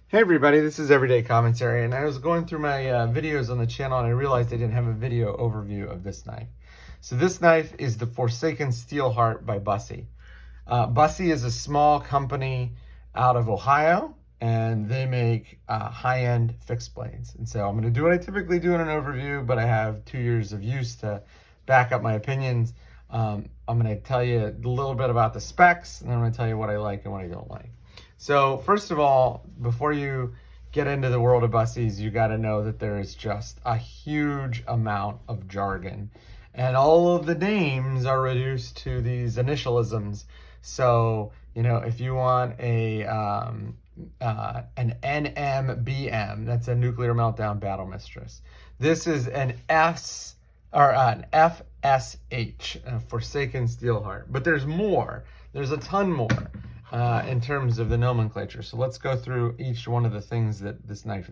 Hey everybody, this is Everyday Commentary, and I was going through my videos on the channel and I realized I didn't have a video overview of this knife. So this knife is the Forsaken Steel Heart by Busse. Busse is a small company out of Ohio, and they make high-end fixed blades. And so I'm going to do what I typically do in an overview, but I have 2 years of use to back up my opinions. I'm going to tell you a little bit about the specs, and then I'm going to tell you what I like and what I don't like. So first of all, before you get into the world of Busses, you got to know that there is just a huge amount of jargon, and all of the names are reduced to these initialisms. So, you know, if you want an NMBM, that's a nuclear meltdown battle mistress. This is an an FSH, a Forsaken Steel Heart. But there's more. There's a ton more. In terms of the nomenclature. So let's go through each one of the things that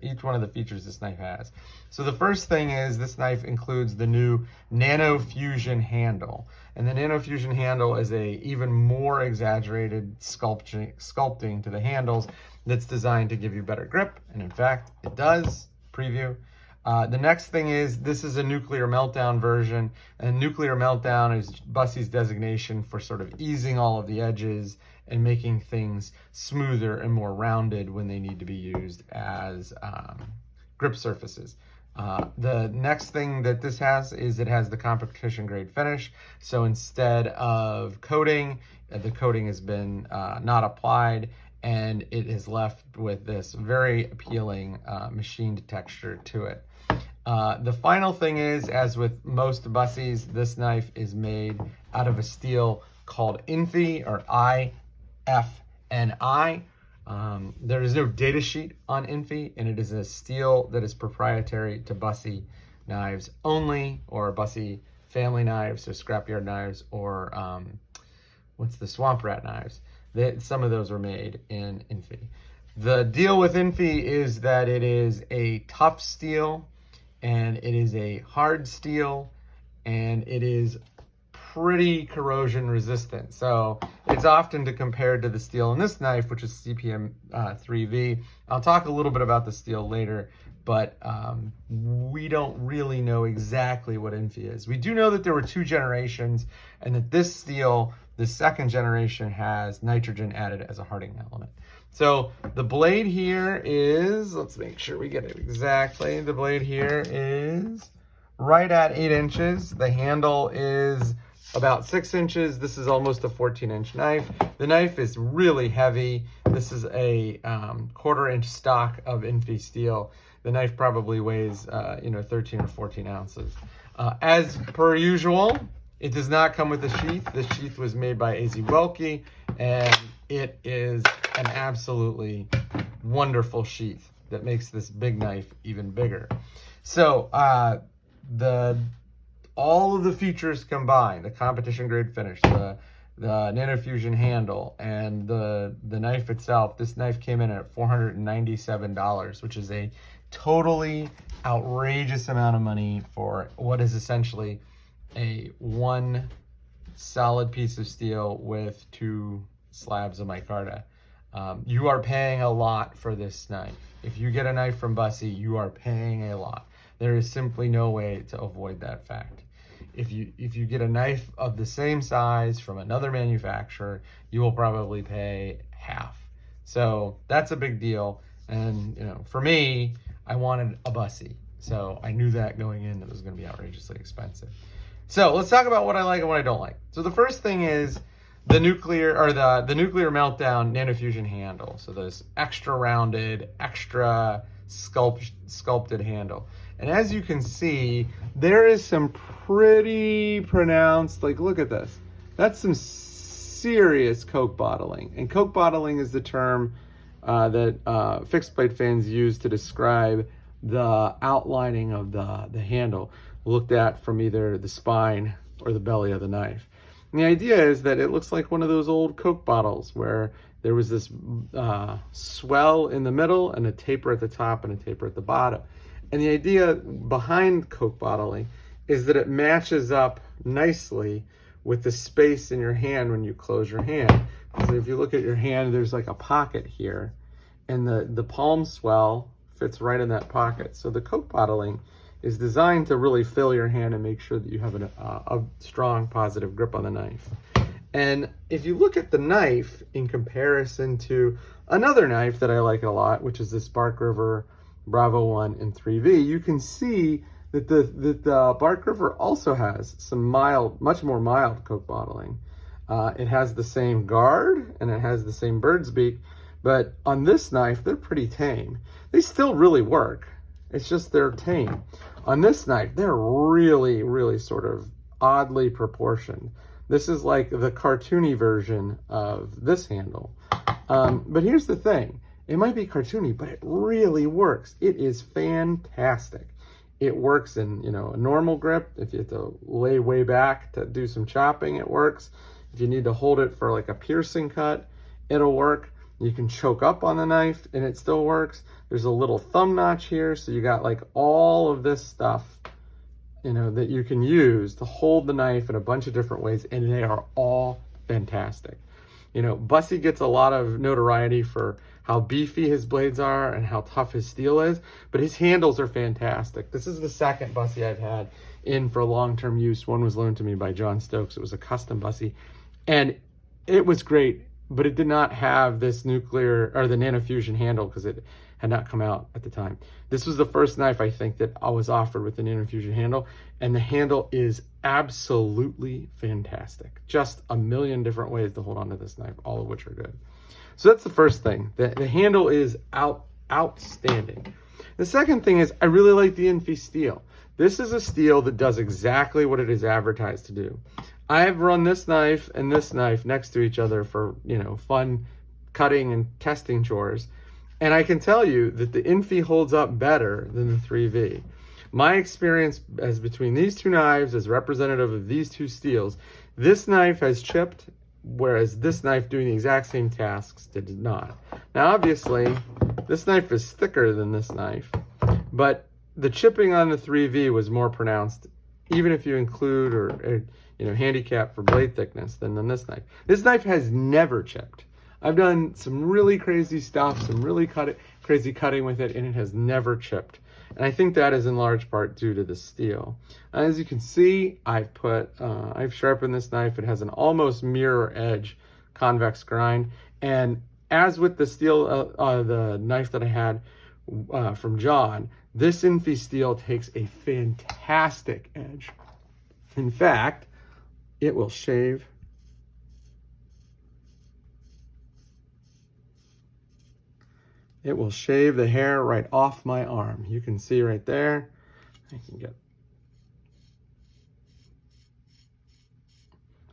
each one of the features this knife has. So the first thing is this knife includes the new Nano Fusion handle. And the Nano Fusion handle is a even more exaggerated sculpting to the handles that's designed to give you better grip. And in fact, it does. Preview. The next thing is this is a nuclear meltdown version, and nuclear meltdown is Busse's designation for sort of easing all of the edges and making things smoother and more rounded when they need to be used as grip surfaces. The next thing that this has is it has the competition grade finish. So instead of coating, the coating has been not applied, and it is left with this very appealing machined texture to it. The final thing is, as with most Busses, this knife is made out of a steel called Infi, or IFNI. There is no data sheet on Infi, and it is a steel that is proprietary to Busse knives only, or Busse family knives, so scrapyard knives, or what's the swamp rat knives. Some of those were made in Infi. The deal with Infi is that it is a tough steel, and it is a hard steel, and it is pretty corrosion resistant. So it's often compared to the steel in this knife, which is CPM 3V. I'll talk a little bit about the steel later, but we don't really know exactly what Infi is. We do know that there were 2 generations, and that this steel, the second generation, has nitrogen added as a hardening element. So the blade here is, let's make sure we get it exactly. The blade here is right at 8 inches. The handle is about 6 inches. This is almost a 14-inch knife. The knife is really heavy. This is a 1/4 inch stock of Infi steel. The knife probably weighs 13 or 14 ounces. As per usual, it does not come with a sheath. The sheath was made by AZ Welke, and it is an absolutely wonderful sheath that makes this big knife even bigger. So all of the features combined, the competition grade finish, the Nano Fusion handle, and the knife itself, this knife came in at $497, which is a totally outrageous amount of money for what is essentially a 1 solid piece of steel with 2 slabs of micarta. You are paying a lot for this knife. If you get a knife from Busse, you are paying a lot. There is simply no way to avoid that fact. If you get a knife of the same size from another manufacturer, you will probably pay half. So that's a big deal. And for me, I wanted a Busse, so I knew that going in, it was going to be outrageously expensive. So let's talk about what I like and what I don't like. So the first thing is the nuclear meltdown Nano Fusion handle. So this extra rounded, extra sculpted handle. And as you can see, there is some pretty pronounced, look at this. That's some serious Coke bottling. And Coke bottling is the term that fixed blade fans use to describe the outlining of the handle, looked at from either the spine or the belly of the knife. And the idea is that it looks like one of those old Coke bottles where there was this swell in the middle and a taper at the top and a taper at the bottom. And the idea behind Coke bottling is that it matches up nicely with the space in your hand when you close your hand. So if you look at your hand, there's like a pocket here, and the palm swell fits right in that pocket. So the Coke bottling is designed to really fill your hand and make sure that you have a strong positive grip on the knife. And if you look at the knife in comparison to another knife that I like a lot, which is this Bark River Bravo 1 and 3V, you can see that the Bark River also has some much more mild Coke bottling. It has the same guard and it has the same bird's beak, but on this knife, they're pretty tame. They still really work. It's just they're tame. On this knife, they're really, really sort of oddly proportioned. This is like the cartoony version of this handle. But here's the thing. It might be cartoony, but it really works. It is fantastic. It works in, a normal grip. If you have to lay way back to do some chopping, it works. If you need to hold it for like a piercing cut, it'll work. You can choke up on the knife and it still works. There's a little thumb notch here. So you got like all of this stuff, that you can use to hold the knife in a bunch of different ways. And they are all fantastic. Busse gets a lot of notoriety for how beefy his blades are and how tough his steel is, but his handles are fantastic. This is the second Busse I've had in for long-term use. One was loaned to me by John Stokes. It was a custom Busse, and it was great, but it did not have this nuclear or the nanofusion handle because it had not come out at the time. This was the first knife I think that I was offered with the nanofusion handle, and the handle is absolutely fantastic. Just a million different ways to hold onto this knife, all of which are good. So that's the first thing. The handle is outstanding. The second thing is I really like the Infi Steel. This is a steel that does exactly what it is advertised to do. I've run this knife and this knife next to each other for, fun cutting and testing chores. And I can tell you that the Infi holds up better than the 3V. My experience as between these two knives as representative of these two steels, this knife has chipped, whereas this knife doing the exact same tasks did not. Now, obviously, this knife is thicker than this knife, but the chipping on the 3V was more pronounced, even if you include or handicap for blade thickness than this knife. This knife has never chipped. I've done some really crazy stuff, some really crazy cutting with it, and it has never chipped. And I think that is in large part due to the steel. As you can see, I've sharpened this knife. It has an almost mirror edge convex grind. And as with the steel, the knife that I had from John, this Infi Steel takes a fantastic edge. In fact, it will shave the hair right off my arm. You can see right there.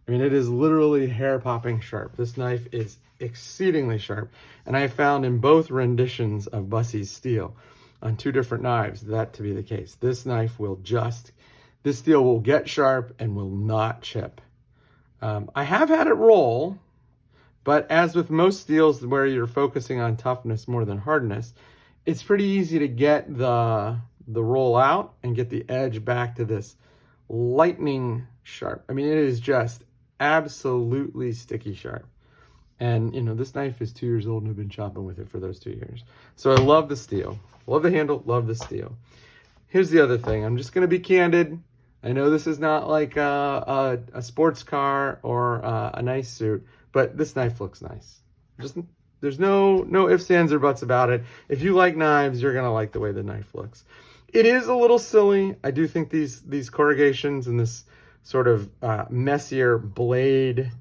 It is literally hair popping sharp. This knife is exceedingly sharp. And I found in both renditions of Busse's steel on two different knives that to be the case. This steel will get sharp and will not chip. I have had it roll, but as with most steels where you're focusing on toughness more than hardness, it's pretty easy to get the roll out and get the edge back to this lightning sharp. It is just absolutely sticky sharp. And this knife is 2 years old and I've been chopping with it for those 2 years. So I love the steel, love the handle, love the steel. Here's the other thing. I'm just going to be candid. I know this is not like a sports car or a nice suit, but this knife looks nice. There's no ifs, ands, or buts about it. If you like knives, you're gonna like the way the knife looks. It is a little silly. I do think these corrugations and this sort of messier blade,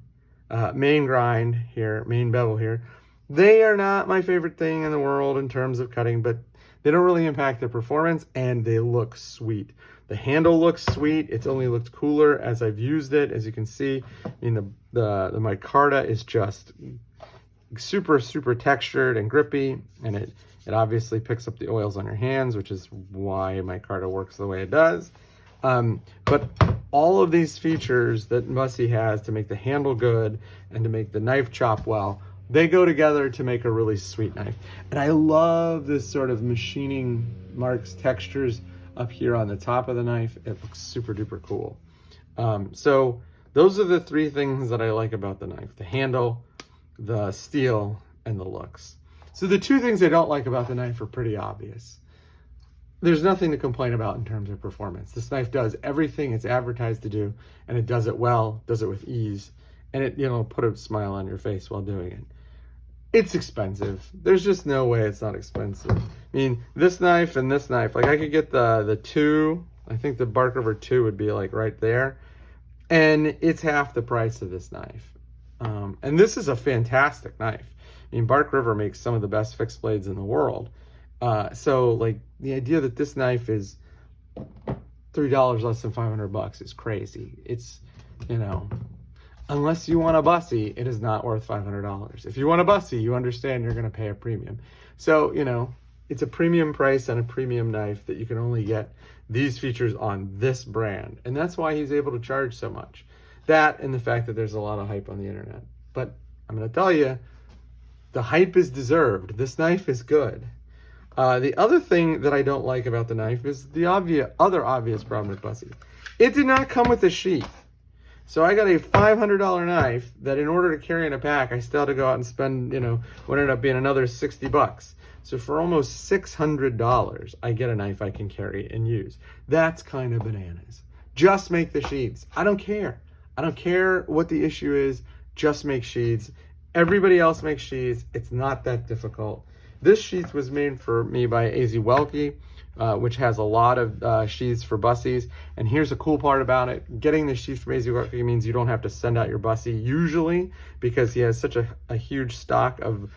main grind here, main bevel here, they are not my favorite thing in the world in terms of cutting, but they don't really impact the performance and they look sweet. The handle looks sweet. It's only looked cooler as I've used it. As you can see, the micarta is just super, super textured and grippy, and it obviously picks up the oils on your hands, which is why micarta works the way it does. But all of these features that Busse has to make the handle good and to make the knife chop well, they go together to make a really sweet knife. And I love this sort of machining marks, textures up here on the top of the knife. It looks super duper cool. So those are the three things that I like about the knife: the handle, the steel, and the looks. So the two things I don't like about the knife are pretty obvious. There's nothing to complain about in terms of performance. This knife does everything it's advertised to do, and it does it well, does it with ease, and it, put a smile on your face while doing it. It's expensive. There's just no way it's not expensive. I mean, this knife and this knife, like I could get the 2, I think the Bark River 2 would be like right there, and it's half the price of this knife. And this is a fantastic knife. I mean, Bark River makes some of the best fixed blades in the world. So like the idea that this knife is $3 less than $500 is crazy. It's, unless you want a Busse, it is not worth $500. If you want a Busse, you understand you're going to pay a premium. So, it's a premium price and a premium knife that you can only get these features on this brand. And that's why he's able to charge so much. That and the fact that there's a lot of hype on the internet. But I'm going to tell you, the hype is deserved. This knife is good. The other thing that I don't like about the knife is the other obvious problem with Busse. It did not come with a sheath. So I got a $500 knife that in order to carry in a pack, I still had to go out and spend, what ended up being another $60. So for almost $600, I get a knife I can carry and use. That's kind of bananas. Just make the sheaths. I don't care. I don't care what the issue is. Just make sheaths. Everybody else makes sheaths. It's not that difficult. This sheath was made for me by AZ Welke, which has a lot of sheaths for Busses. And here's the cool part about it. Getting the sheath from AZ Welke means you don't have to send out your Busse usually, because he has such a huge stock of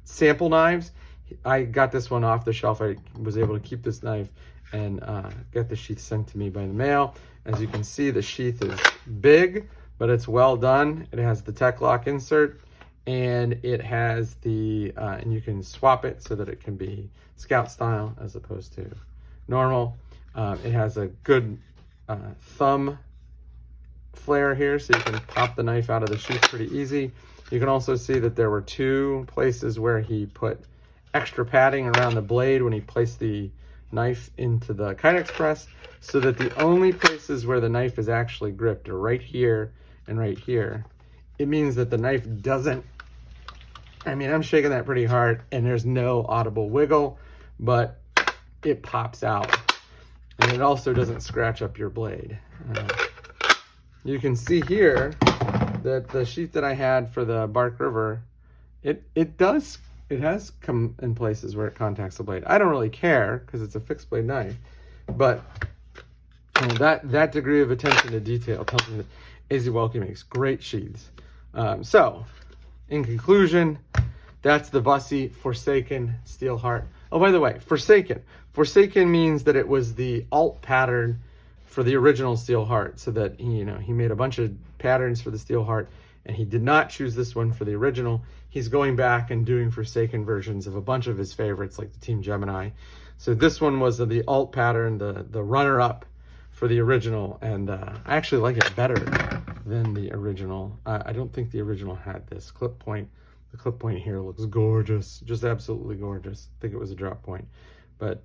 sample knives. I got this one off the shelf. I was able to keep this knife and get the sheath sent to me by the mail. As you can see, the sheath is big, but it's well done. It has the Tech Lock insert, and it has the, and you can swap it so that it can be Scout style as opposed to normal. It has a good thumb flare here, so you can pop the knife out of the sheath pretty easy. You can also see that there were 2 places where he put extra padding around the blade when he placed the knife into the Kydex press, so that the only places where the knife is actually gripped are right here and right here. It means that the knife doesn't, I'm shaking that pretty hard and there's no audible wiggle, but it pops out. And it also doesn't scratch up your blade. You can see here that the sheath that I had for the Bark River, it has come in places where it contacts the blade. I don't really care because it's a fixed blade knife, but that degree of attention to detail tells me that AZ Welke makes great sheaths. So, in conclusion, that's the Busse Forsaken Steel Heart. Oh, by the way, Forsaken. Forsaken means that it was the alt pattern for the original Steel Heart, so that he made a bunch of patterns for the Steel Heart, and he did not choose this one for the original. He's going back and doing Forsaken versions of a bunch of his favorites, like the Team Gemini. So this one was the alt pattern, the runner-up for the original, and I actually like it better than the original. I don't think the original had this clip point. The clip point here looks gorgeous, just absolutely gorgeous. I think it was a drop point. But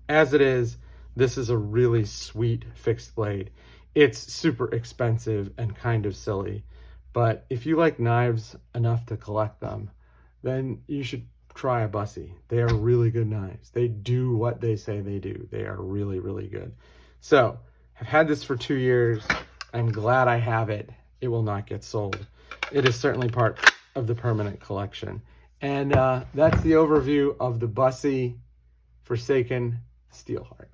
as it is, this is a really sweet fixed blade. It's super expensive and kind of silly, but if you like knives enough to collect them, then you should try a Busse. They are really good knives. They do what they say they do. They are really, really good. So I've had this for 2 years. I'm glad I have it. It will not get sold. It is certainly part of the permanent collection. And that's the overview of the Busse Forsaken Steel Heart.